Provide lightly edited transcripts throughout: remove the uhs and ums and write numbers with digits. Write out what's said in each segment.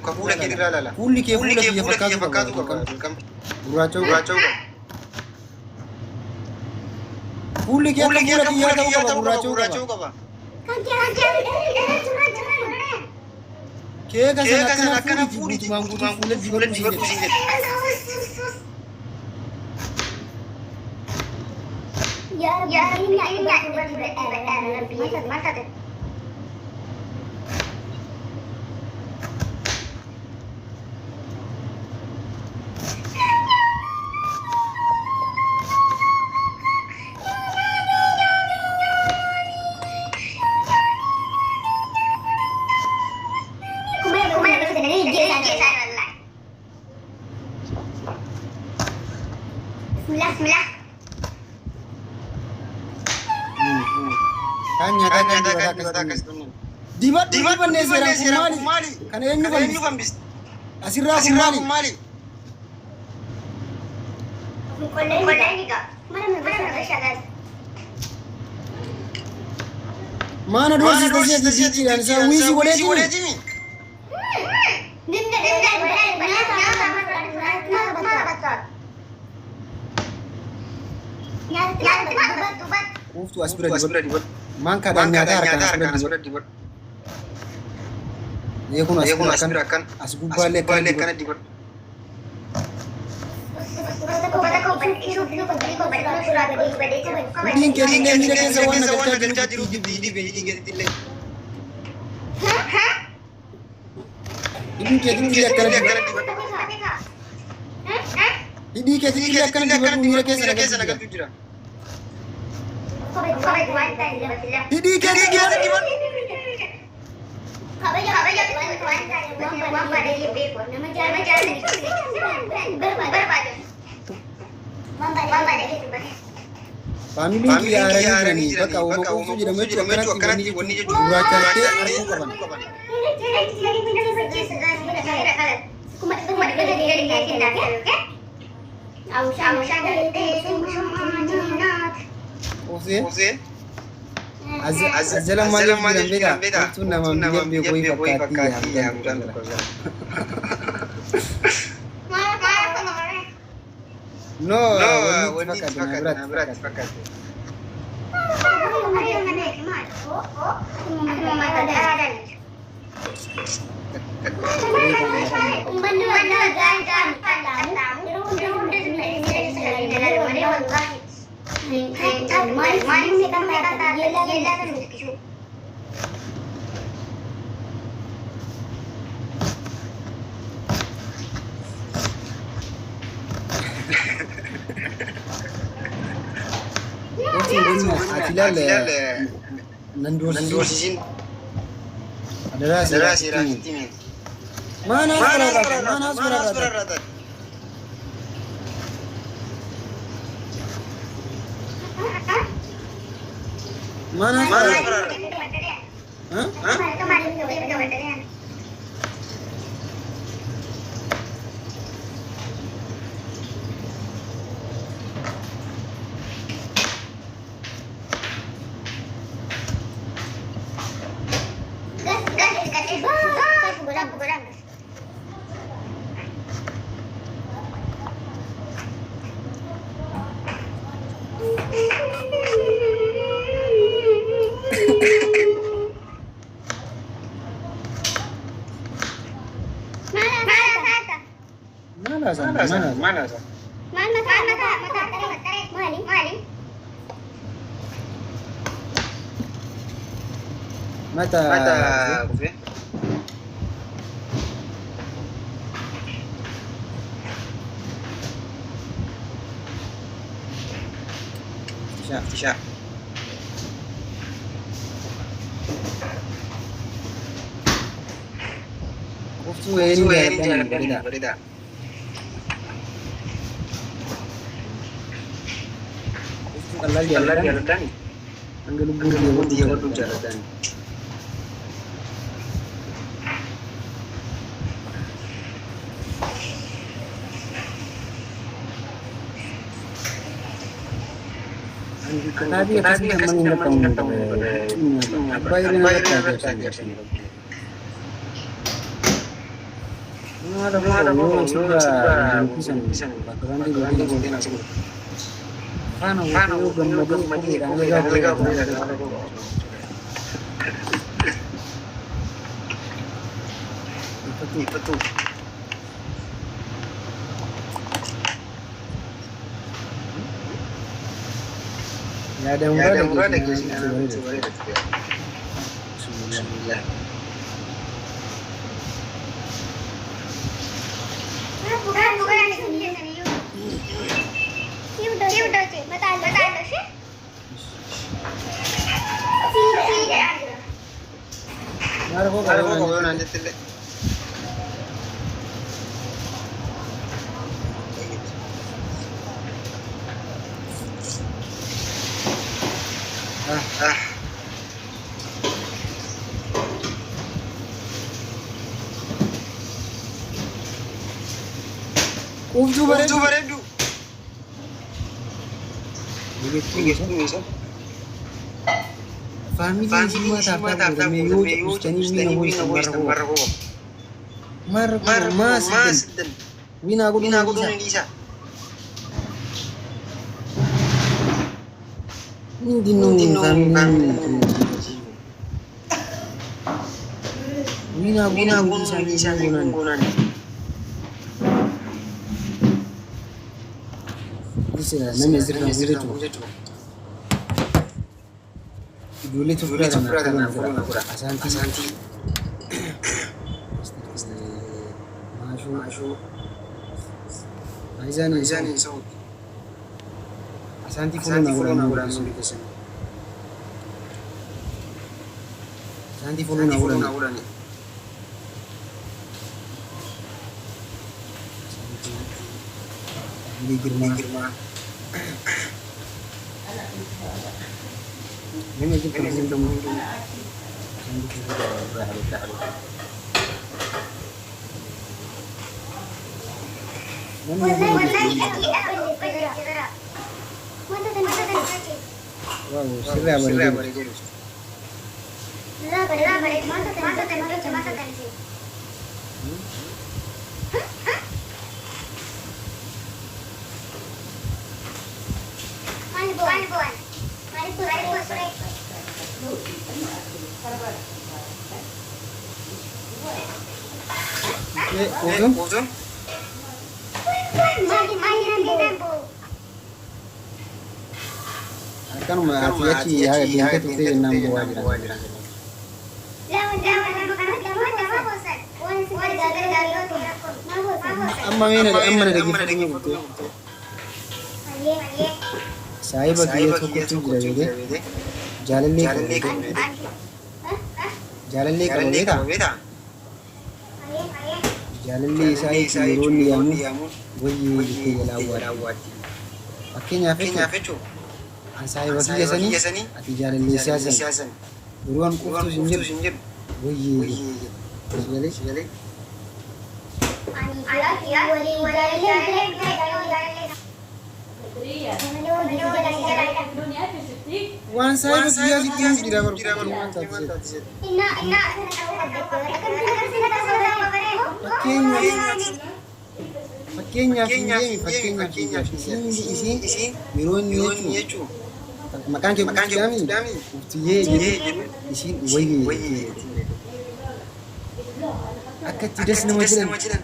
Fuula kee irraa ilaala. Fuulli kee fuula kiyya fakkaatu qaba. Gurraacha Gurraacha qaba. fuulli kee akka fuula kiyyaa ta'uu qaba. Gurraacha Gurraacha qaba. qaba. Kee Kee kasan kasan akkana akkana fuudhi fuudhi guutumaan guutuu fuula dibadhu siin jedhe. Kan nyata kan dibata akkas tunni. Dibadhu seeraan kun maali? Kan eenyu fambis? Asirraa kun maali? Mana doorsisa siya jijjiiraan isaa wiisi godhee jimi. Uftu as bira dibadhu. Maan kadhaan nyaataa harkaan as bira dibadhu. Eekun as bira akkan as gubbaallee akkana dibadhu. Hidhiin keetillee miira keessa waan nagalchaa jiru hidhii keetillee. Hidhiin keetillee akkana dibadhu. Hidhii keetillee akkana dibadhu miira keessa nagalchuu jira. Hidhii keetillee dibadhu. Familiin kiyya aaranii jiranii bakka uumama jedhamu jechuun akkanatti wanni gurraachaattee arguu qaban. Hussein Azzalan maaliif jiran beekaa? Wantuun nama biyya beekuu fakkaatti yaa'uudhaan tokko. No, wanni fakkaatu fakkaatu. Atilaal nandoorsisin adaraa seeraa sitti maanaas biraarraatan maanaas biraarraatan Mana? Mata kufe. Tisha. Uftu ini jalan berita. Kalau jalan anggal buru dia waktu jalan. Tadi akan mengingat apa yang kita Ada kok sudah lukisan bakalan dibuatin aku. Kan aku gambar itu tuh. Ya ada murah deh sini. Bismillah. bukan serius. Udah sih, betul sih. Ada kok lanjutin deh. Ufju baredu. Begitu bisa. Family semua tak minggu Kristeni Maroko. Mas Wina aku bisa. Ini dinung kami. Wina aku bisa gunan. Bisa nama zirkan tu. Dulu tu pernah Asanti. Masuk. Aizani so. Asanti follow na notification. Asanti follow na ni. Ini girma. Ini aja pengen dong. Wow, sila bari. Ujung. Kan hati-hati ya bingkai tu dia enam buah jiran. Amma ada gitu. Saya bagi itu kucing jadi. Jalan ni kalau beda. Jalan ni saya turun diamu. Woi kita lawat. Akhirnya fetu. Saya bagi sini. Ati jalan ni siasan. Ruang kutu sinjir. Woi. Sekali. Wan saya dia itu tidak berpikir Pakainya isi mironi yetu makan kami utiye isi woi akat tidak senang macam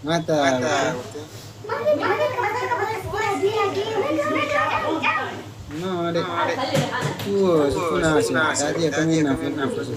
mata. No, ada. Tu nasi. Tadi kami nafsu.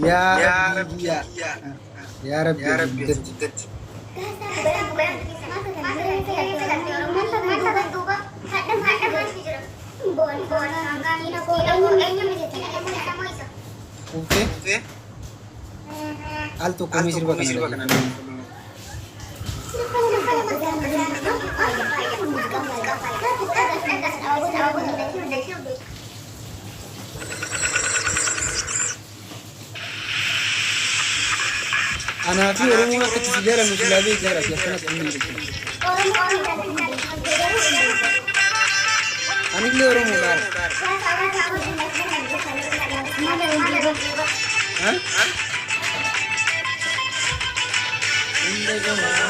yaa rabbi yaa yaa rabbi jiddatti. kuftee al tokkomii sirba kana anaa fi oromoon akka itti si jaalannu silaa beekaadha fi akkanatti hin jirtu. Anillee oromoodhaan. Hunda gamaa.